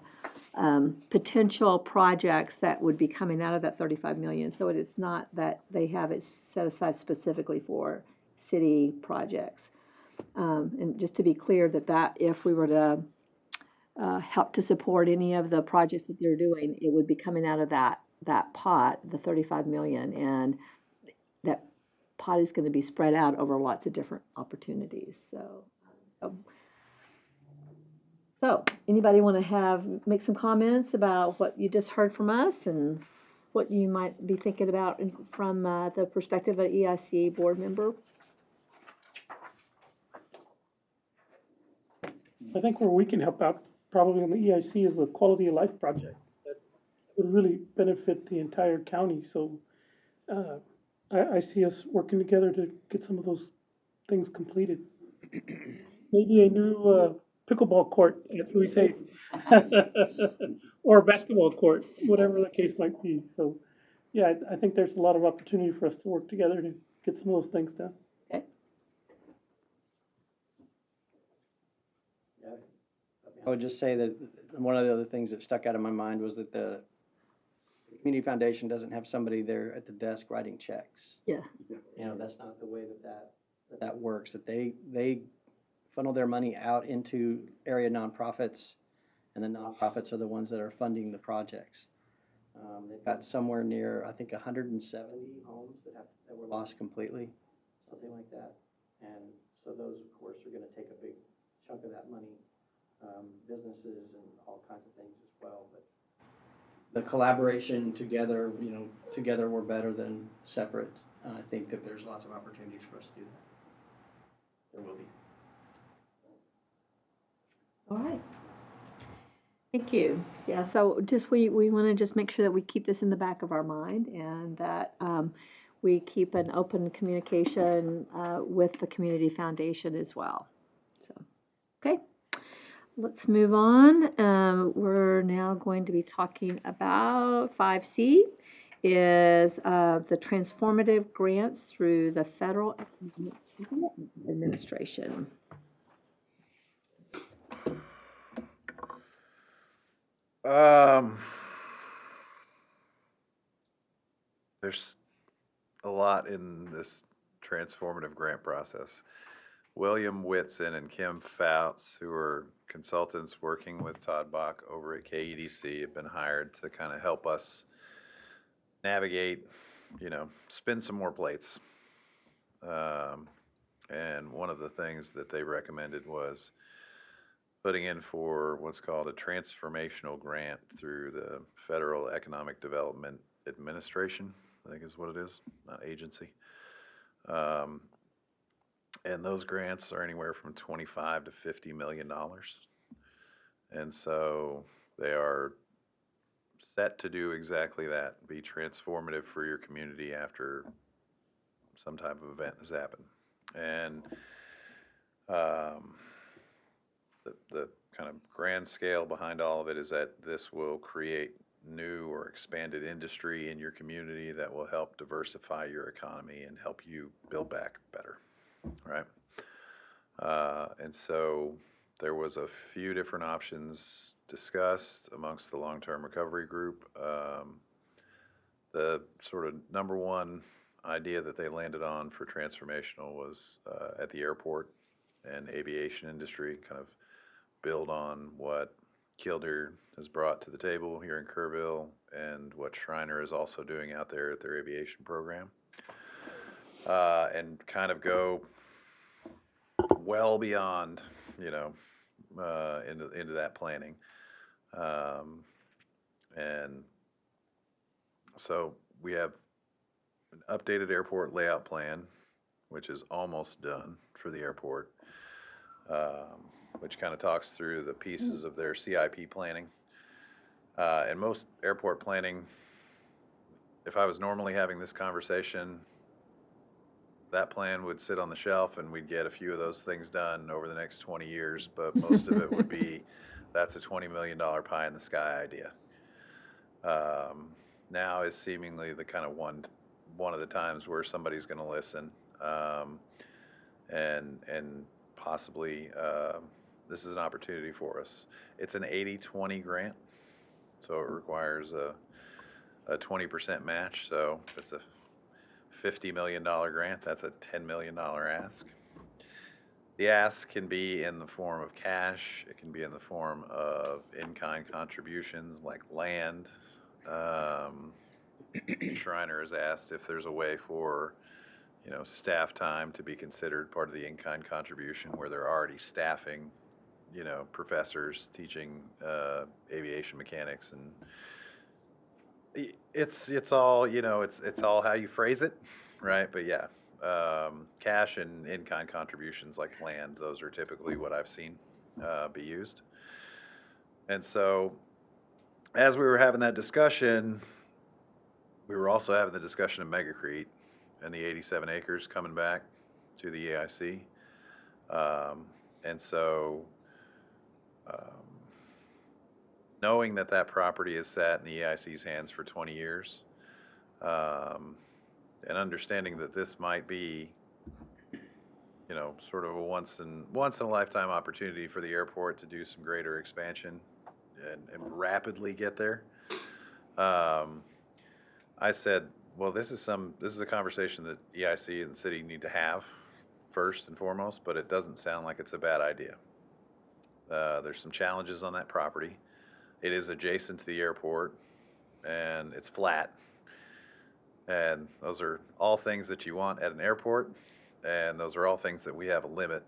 potential projects that would be coming out of that 35 million. So it is not that they have it set aside specifically for city projects. And just to be clear that if we were to help to support any of the projects that they're doing, it would be coming out of that pot, the 35 million, and that pot is going to be spread out over lots of different opportunities. So anybody want to make some comments about what you just heard from us and what you might be thinking about from the perspective of an EICA board member? I think where we can help out probably on the EIC is the quality of life projects that would really benefit the entire county. So I see us working together to get some of those things completed. Maybe a new pickleball court at Louis Hayes or a basketball court, whatever the case might be. So yeah, I think there's a lot of opportunity for us to work together to get some of those things done. Okay. I would just say that one of the other things that stuck out in my mind was that the Community Foundation doesn't have somebody there at the desk writing checks. Yeah. You know, that's not the way that works, that they funnel their money out into area nonprofits, and the nonprofits are the ones that are funding the projects. They've got somewhere near, I think, 170 homes that were lost completely, something like that. And so those, of course, are going to take a big chunk of that money, businesses and all kinds of things as well. But the collaboration together, together we're better than separate. I think that there's lots of opportunities for us to do that. There will be. All right. Thank you. Yeah, so we want to just make sure that we keep this in the back of our mind and that we keep an open communication with the Community Foundation as well. So, okay, let's move on. We're now going to be talking about 5C is the transformative grants through the Federal Economic Development Administration. There's a lot in this transformative grant process. William Whitson and Kim Fouts, who are consultants working with Todd Bach over at KEDC, have been hired to kind of help us navigate, spin some more plates. And one of the things that they recommended was putting in for what's called a transformational grant through the Federal Economic Development Administration, I think is what it is, not agency. And those grants are anywhere from $25 to $50 million. And so they are set to do exactly that, be transformative for your community after some type of event has happened. And the kind of grand scale behind all of it is that this will create new or expanded industry in your community that will help diversify your economy and help you build back better, right? And so there was a few different options discussed amongst the long-term recovery group. The sort of number one idea that they landed on for transformational was at the airport and aviation industry, kind of build on what Kildare has brought to the table here in Kerrville and what Schreiner is also doing out there at their aviation program, and kind of go well beyond, into that planning. And so we have an updated airport layout plan, which is almost done for the airport, which kind of talks through the pieces of their CIP planning. And most airport planning, if I was normally having this conversation, that plan would sit on the shelf and we'd get a few of those things done over the next 20 years, but most of it would be, that's a $20 million pie in the sky idea. Now is seemingly the kind of one one of the times where somebody's gonna listen. And possibly, this is an opportunity for us. It's an 80-20 grant, so it requires a 20% match. So if it's a $50 million grant, that's a $10 million ask. The ask can be in the form of cash. It can be in the form of in-kind contributions like land. Shriner has asked if there's a way for, staff time to be considered part of the in-kind contribution where they're already staffing, professors teaching aviation mechanics, and it's all, it's all how you phrase it, right? But yeah, cash and in-kind contributions like land, those are typically what I've seen be used. And so as we were having that discussion, we were also having the discussion of Megacrete and the 87 acres coming back to the EIC. And so knowing that that property has sat in the EIC's hands for 20 years, and understanding that this might be, sort of a once in a lifetime opportunity for the airport to do some greater expansion and rapidly get there. I said, well, this is a conversation that EIC and the city need to have first and foremost, but it doesn't sound like it's a bad idea. There's some challenges on that property. It is adjacent to the airport and it's flat. And those are all things that you want at an airport. And those are all things that we have a limit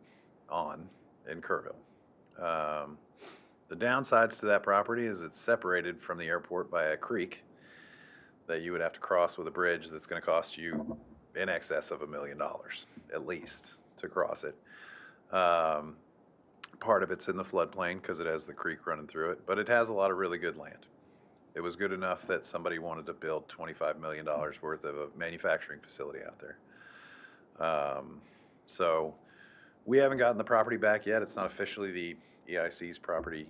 on in Kerrville. The downsides to that property is it's separated from the airport by a creek that you would have to cross with a bridge that's going to cost you in excess of $1 million, at least, to cross it. Part of it's in the floodplain because it has the creek running through it, but it has a lot of really good land. It was good enough that somebody wanted to build $25 million worth of a manufacturing facility out there. So we haven't gotten the property back yet. It's not officially the EIC's property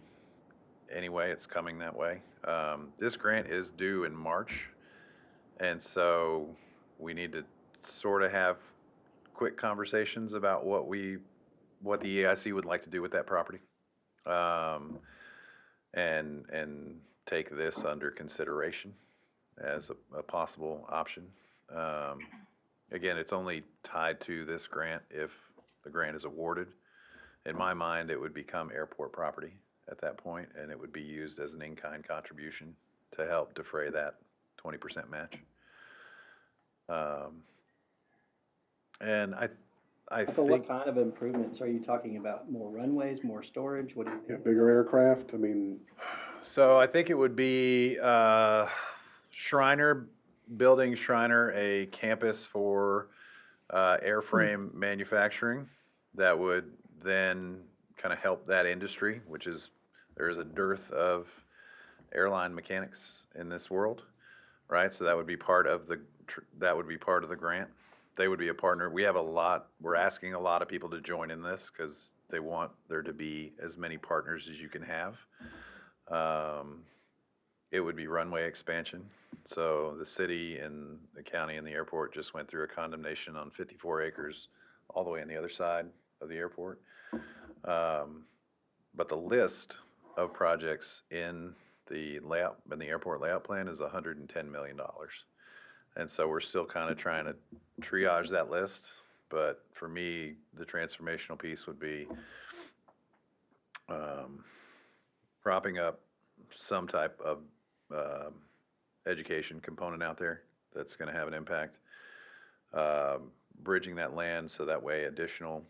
anyway. It's coming that way. This grant is due in March. And so we need to sort of have quick conversations about what the EIC would like to do with that property. And take this under consideration as a possible option. Again, it's only tied to this grant if the grant is awarded. In my mind, it would become airport property at that point, and it would be used as an in-kind contribution to help defray that 20% match. And I So think, what kind of improvements are you talking about? More runways, more storage? What do you Yeah, think? bigger aircraft, I mean, so I think it would be building Shriner a campus for airframe manufacturing that would then kind of help that industry, which is, there is a dearth of airline mechanics in this world, right? So that would be part of the grant. They would be a partner. We're asking a lot of people to join in this because they want there to be as many partners as you can have. It would be runway expansion. So the city and the county and the airport just went through a condemnation on 54 acres all the way on the other side of the airport. But the list of projects in the airport layout plan is $110 million. And so we're still kind of trying to triage that list. But for me, the transformational piece would be propping up some type of education component out there that's going to have an impact. Bridging that land so that way additional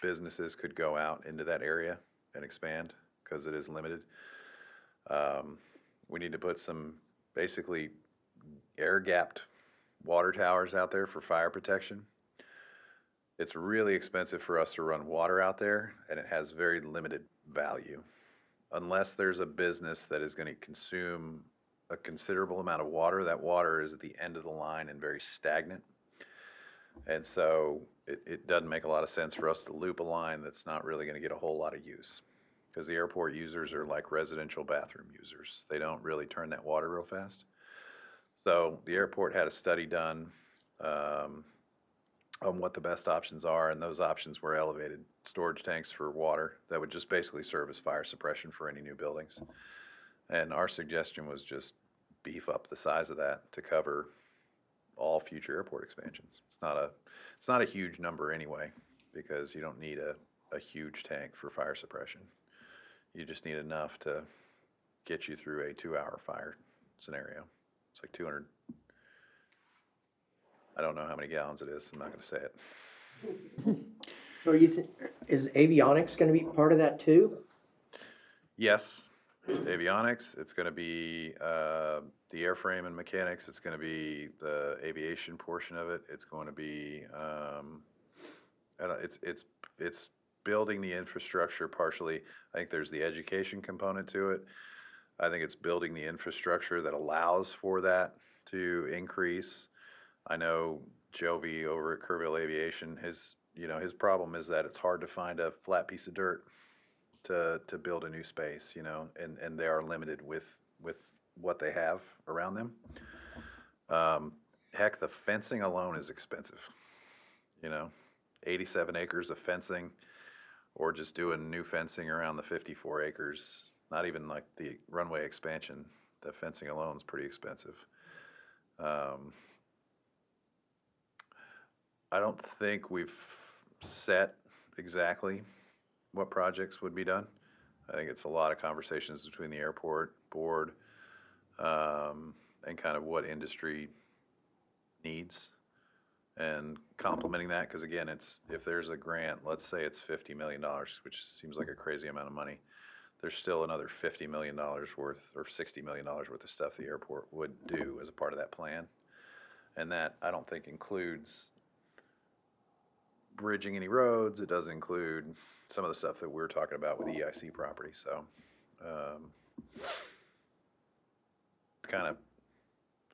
businesses could go out into that area and expand because it is limited. We need to put some basically air-gapped water towers out there for fire protection. It's really expensive for us to run water out there, and it has very limited value. Unless there's a business that is going to consume a considerable amount of water, that water is at the end of the line and very stagnant. And so it doesn't make a lot of sense for us to loop a line that's not really going to get a whole lot of use. Because the airport users are like residential bathroom users. They don't really turn that water real fast. So the airport had a study done on what the best options are, and those options were elevated storage tanks for water that would just basically serve as fire suppression for any new buildings. And our suggestion was just beef up the size of that to cover all future airport expansions. It's not a huge number anyway, because you don't need a huge tank for fire suppression. You just need enough to get you through a 2-hour fire scenario. It's like 200. I don't know how many gallons it is. I'm not going to say it. So is avionics gonna be part of that too? Yes, avionics. It's going to be the airframe and mechanics. It's going to be the aviation portion of it. It's going to be it's building the infrastructure partially. I think there's the education component to it. I think it's building the infrastructure that allows for that to increase. I know Jovi over at Kerrville Aviation, his problem is that it's hard to find a flat piece of dirt to build a new space, and they are limited with what they have around them. Heck, the fencing alone is expensive. 87 acres of fencing, or just doing new fencing around the 54 acres, not even like the runway expansion, the fencing alone is pretty expensive. I don't think we've set exactly what projects would be done. I think it's a lot of conversations between the airport board and kind of what industry needs, and complementing that, because again, if there's a grant, let's say it's $50 million, which seems like a crazy amount of money, there's still another $50 million worth or $60 million worth of stuff the airport would do as a part of that plan. And that, I don't think, includes bridging any roads. It doesn't include some of the stuff that we're talking about with the EIC property. So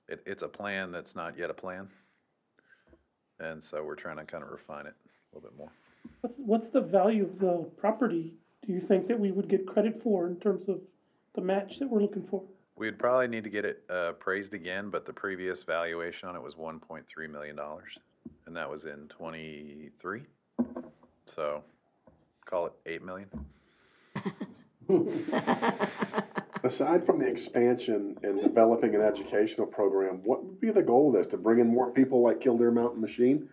it's a plan that's not yet a plan. And so we're trying to kind of refine it a little bit more. What's the value of the property, do you think, that we would get credit for in terms of the match that we're looking for? We'd probably need to get it appraised again, but the previous valuation on it was $1.3 million, and that was in 23. So call it $8 million. Aside from the expansion and developing an educational program, what would be the goal of this? To bring in more people like Killdeer Mountain Machine?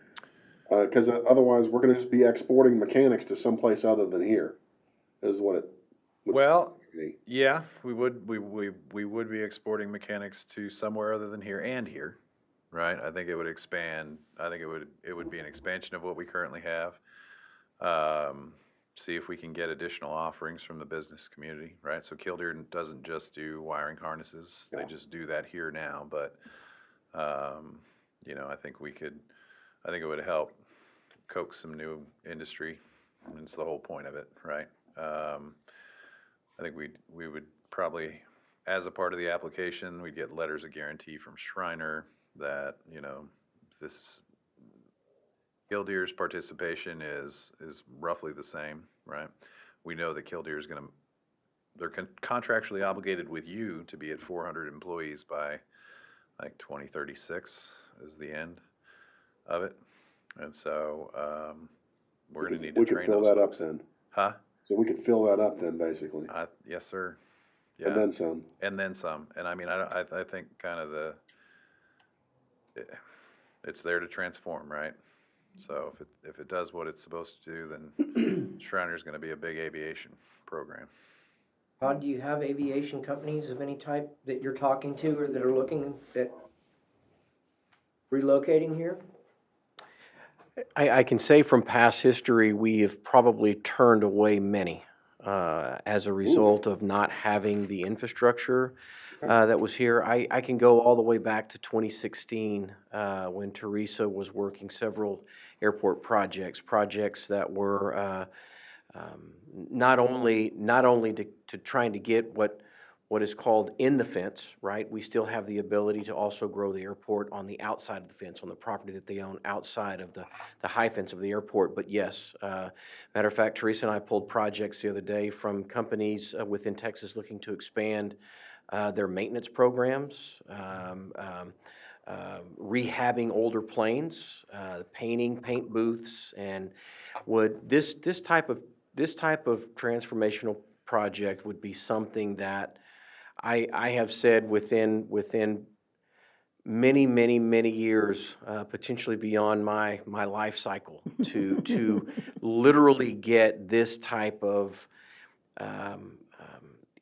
Because otherwise, we're going to just be exporting mechanics to someplace other than here, is what it would Well, seem to me. yeah, we would be exporting mechanics to somewhere other than here and here, right? I think it would expand. I think it would be an expansion of what we currently have. See if we can get additional offerings from the business community, right? So Killdeer doesn't just do wiring harnesses; they just do that here now. But I think it would help coax some new industry. And it's the whole point of it, right? I think we would probably, as a part of the application, we'd get letters of guarantee from Shriner that, this Killdeer's participation is roughly the same, right? We know that Killdeer is they're contractually obligated with you to be at 400 employees by, I think, 2036 is the end of it. And so we're going to need to train those We could fill that up folks. then. Huh? So we could fill that up then, basically. Yes, sir. Yeah. And then some. And then some. And I mean, I think kind of it's there to transform, right? So if it does what it's supposed to do, then Shriner's going to be a big aviation program. Todd, do you have aviation companies of any type that you're talking to or that are looking at relocating here? I can say from past history, we have probably turned away many as a result of not having the infrastructure that was here. I can go all the way back to 2016 when Teresa was working several airport projects that were not only to trying to get what is called in the fence, right? We still have the ability to also grow the airport on the outside of the fence, on the property that they own outside of the high fence of the airport. But yes, matter of fact, Teresa and I pulled projects the other day from companies within Texas looking to expand their maintenance programs. rehabbing older planes, paint booths, and would this type of transformational project would be something that I have said within many years, potentially beyond my life cycle, to literally get this type of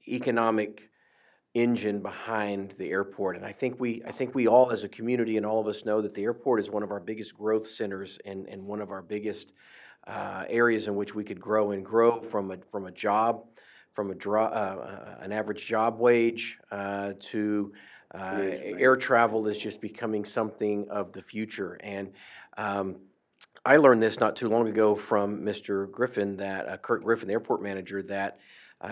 economic engine behind the airport. And I think we all as a community and all of us know that the airport is one of our biggest growth centers and one of our biggest areas in which we could grow from a job, from an average job wage to air travel is just becoming something of the future. And I learned this not too long ago from Mr. Griffin, Kurt Griffin, the airport manager, that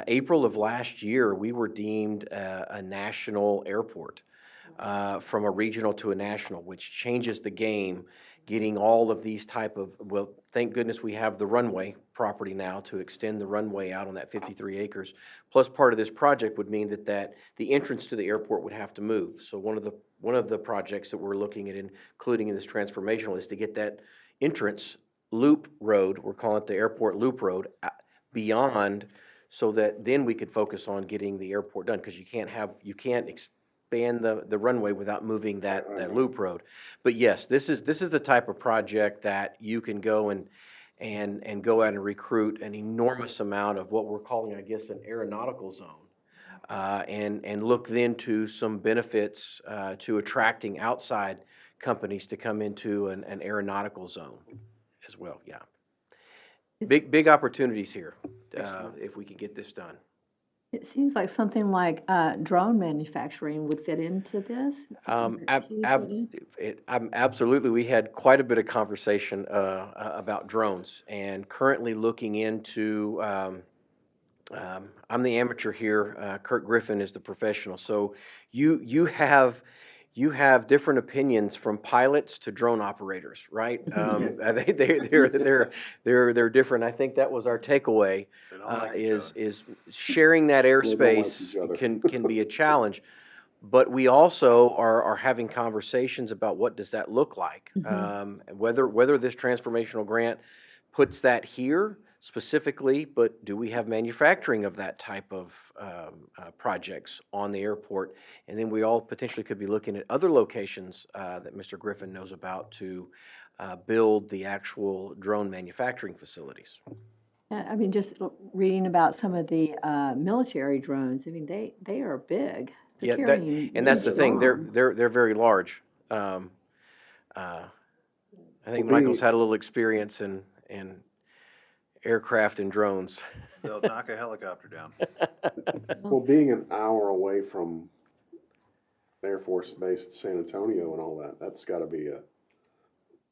April of last year, we were deemed a national airport from a regional to a national, which changes the game, getting all of these type of, well, thank goodness we have the runway property now to extend the runway out on that 53 acres. Plus, part of this project would mean that the entrance to the airport would have to move. So one of the projects that we're looking at including in this transformational is to get that entrance loop road, we're calling it the airport loop road, beyond, so that then we could focus on getting the airport done, because you can't expand the runway without moving that loop road. But yes, this is the type of project that you can go and go out and recruit an enormous amount of what we're calling, I guess, an aeronautical zone, and look then to some benefits to attracting outside companies to come into an aeronautical zone as well. Yeah, big opportunities here if we can get this done. It seems like something like drone manufacturing would fit into this. Absolutely. We had quite a bit of conversation about drones, and currently looking into. I'm the amateur here. Kurt Griffin is the professional. So you have different opinions from pilots to drone operators, right? They're different. I think that was our takeaway. Is sharing that airspace can be a challenge, but we also are having conversations about what does that look like. Whether this transformational grant puts that here specifically, but do we have manufacturing of that type of projects on the airport? And then we all potentially could be looking at other locations that Mr. Griffin knows about to build the actual drone manufacturing facilities. I mean, just reading about some of the military drones, I mean, they are big. They're carrying and that's the huge thing. bombs. They're very large. I think Michael's had a little experience in aircraft and drones. They'll knock a helicopter down. Well, being an hour away from Air Force Base San Antonio and all that, that's gotta be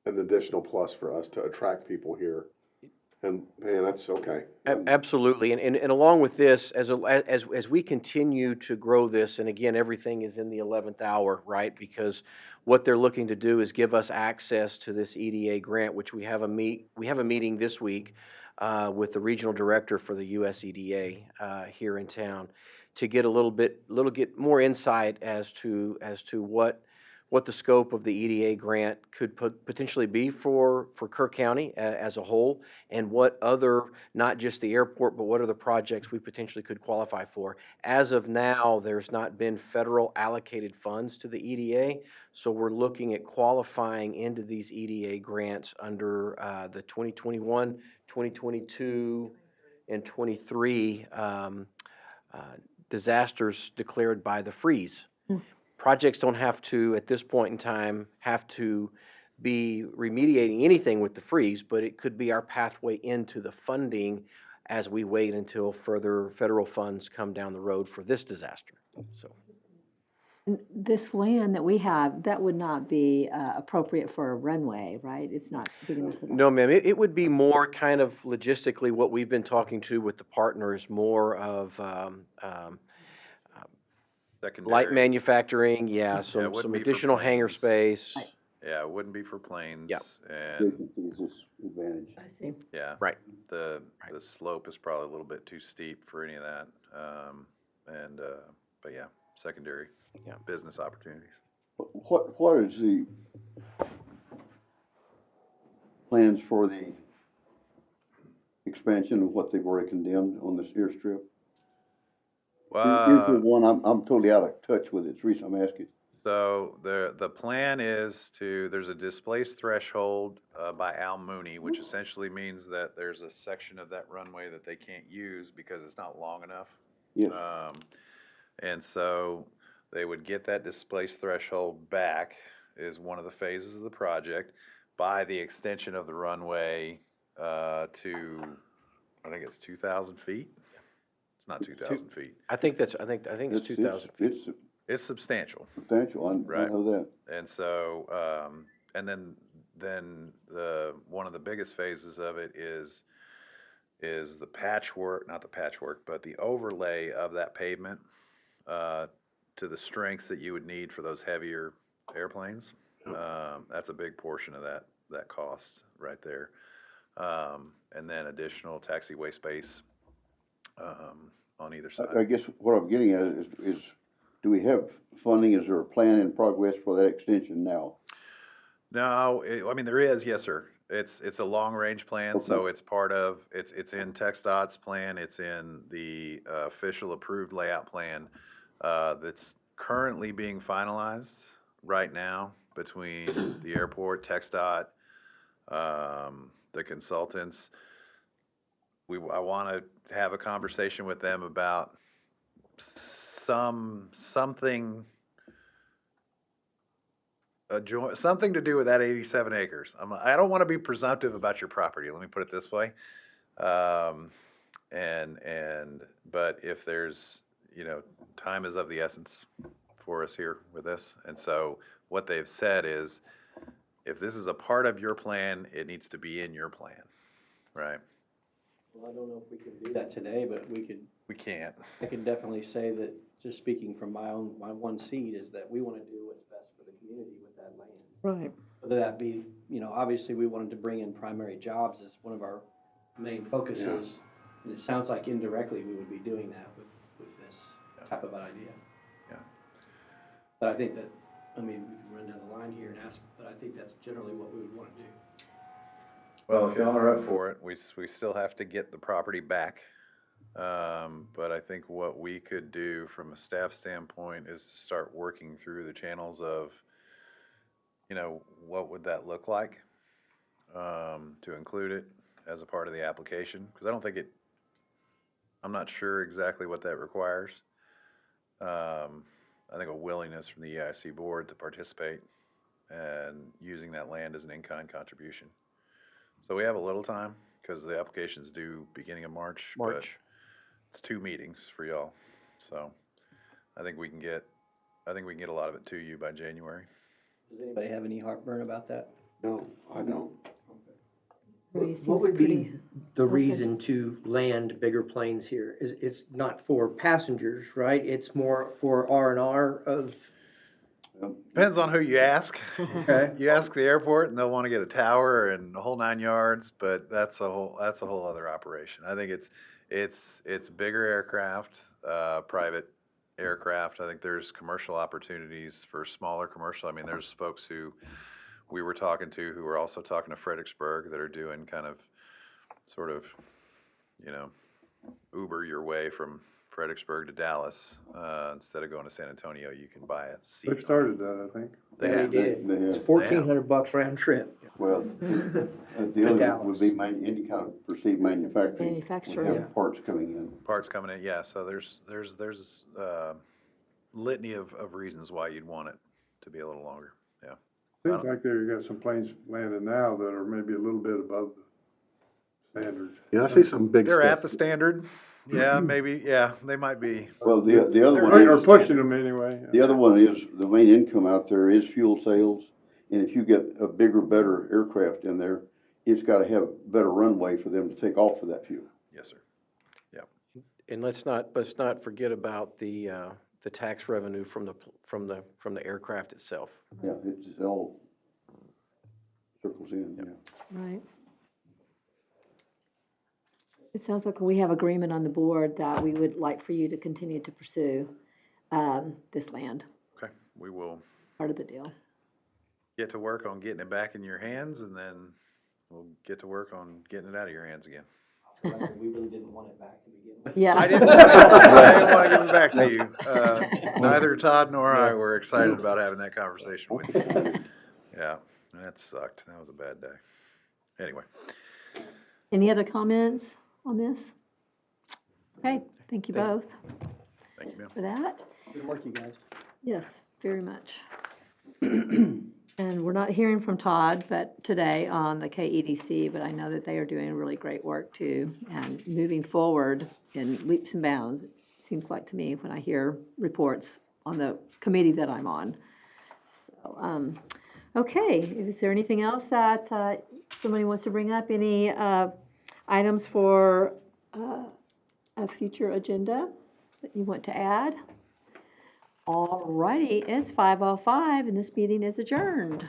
an additional plus for us to attract people here. And, man, that's okay. Absolutely, and along with this, as we continue to grow this, and again, everything is in the 11th hour, right? Because what they're looking to do is give us access to this EDA grant, which we have a meeting this week with the regional director for the US EDA here in town to get a little bit more insight as to what the scope of the EDA grant could potentially be for Kerr County as a whole, and what other, not just the airport, but what other projects we potentially could qualify for. As of now, there's not been federal allocated funds to the EDA, so we're looking at qualifying into these EDA grants under the 2021, 2022, and 23 disasters declared by the freeze. Projects don't have to, at this point in time, have to be remediating anything with the freeze, but it could be our pathway into the funding as we wait until further federal funds come down the road for this disaster. So, This land that we have, that would not be appropriate for a runway, right? It's not big enough for that. no, ma'am, it would be more kind of logistically what we've been talking to with the partners, more of Secondary. light manufacturing, it some wouldn't be for additional hangar planes. space. Right. Yeah, it wouldn't be for planes. Yep. And, I see. yeah. Right. The slope is probably a little bit too steep for any of that. But yeah, secondary Yeah. business opportunities. What is the plans for the expansion of what they've already condemned on this airstrip? Here's the one, I'm totally out of touch with it, it's the reason I'm asking. So the plan is there's a displaced threshold by Al Mooney, which essentially means that there's a section of that runway that they can't use because it's not long enough. Yes. And so they would get that displaced threshold back is one of the phases of the project by the extension of the runway to, I think it's 2,000 feet. It's not 2,000 feet. I think it's 2,000 feet. It's It's substantial. substantial, I Right. know that. And so, and then one of the biggest phases of it is the patchwork, not the patchwork, but the overlay of that pavement to the strengths that you would need for those heavier airplanes. That's a big portion of that cost right there. And then additional taxiway space on either side. I guess what I'm getting at is, do we have funding, is there a plan in progress for that extension now? No, I mean, there is, yes, sir. It's a long-range plan, so Okay. it's part of, it's in TxDOT's plan, it's in the official approved layout plan that's currently being finalized right now between the airport, TxDOT, the consultants. I want to have a conversation with them about something something to do with that 87 acres. I don't want to be presumptive about your property. Let me put it this way. But if there's, time is of the essence for us here with this. And so what they've said is, if this is a part of your plan, it needs to be in your plan, right? Well, I don't know if we can do that today, but we can't. I could definitely say that, just speaking from my one seat, is that we want to do what's best for the community with that land. Right. Whether that be, obviously we wanted to bring in primary jobs as one of our main focuses. And it sounds like indirectly we would be doing that with this type of an idea. Yeah. But I think that, we can run down the line here and ask, but I think that's generally what we would want to do. Well, if y'all are up for it, we still have to get the property back. But I think what we could do from a staff standpoint is to start working through the channels of, what would that look like? To include it as a part of the application, because I'm not sure exactly what that requires. I think a willingness from the EIC board to participate and using that land as an in-kind contribution. So we have a little time, because the application's due beginning of March. But it's 2 meetings for y'all, so I think we can get a lot of it to you by January. Does anybody have any heartburn about that? No, I don't. What would be the reason to land bigger planes here? It's not for passengers, right? It's more for R&R of, Depends on who you ask. okay? You ask the airport, and they'll want to get a tower and the whole 9 yards, but that's a whole other operation. I think it's bigger aircraft, private aircraft. I think there's commercial opportunities for smaller commercial. I mean, there's folks who we were talking to who were also talking to Fredericksburg that are doing kind of sort of, Uber your way from Fredericksburg to Dallas. Instead of going to San Antonio, you can buy a seat. They started that, I think. They They have. did. They It's have. $1,400 round trip. Well, the other Dallas. would be any kind of perceived manufacturing. Manufacturing. Would have parts coming in. Parts coming in, yeah, so there's litany of reasons why you'd want it to be a little longer, yeah. Seems like they've got some planes landing now that are maybe a little bit above the standards. Yeah, I see some big They're stuff. at the standard, yeah, maybe, yeah, they might be. Well, the other one Or is, pushing them anyway. the other one is, the main income out there is fuel sales. And if you get a bigger, better aircraft in there, it's gotta have better runway for them to take off with that fuel. Yes, sir. And let's not forget about the tax revenue from the aircraft itself. Yeah, it all circles in, yeah. Right. It sounds like we have agreement on the board that we would like for you to continue to pursue this land. Okay, we will part of the deal. Get to work on getting it back in your hands, and then we'll get to work on getting it out of your hands again. We really didn't want it back to begin with. Yeah. I didn't want to give it back to you. Neither Todd nor I were excited about having that conversation with you. Yeah, that sucked. That was a bad day. Anyway. Any other comments on this? Okay, thank you both Thank you, ma'am. for that. Good work, you guys. Yes, very much. And we're not hearing from Todd today on the KEDC, but I know that they are doing really great work too, and moving forward in leaps and bounds, it seems like to me, when I hear reports on the committee that I'm on. So, okay, is there anything else that somebody wants to bring up? Any items for a future agenda that you want to add? All righty, it's 5:05 and this meeting is adjourned.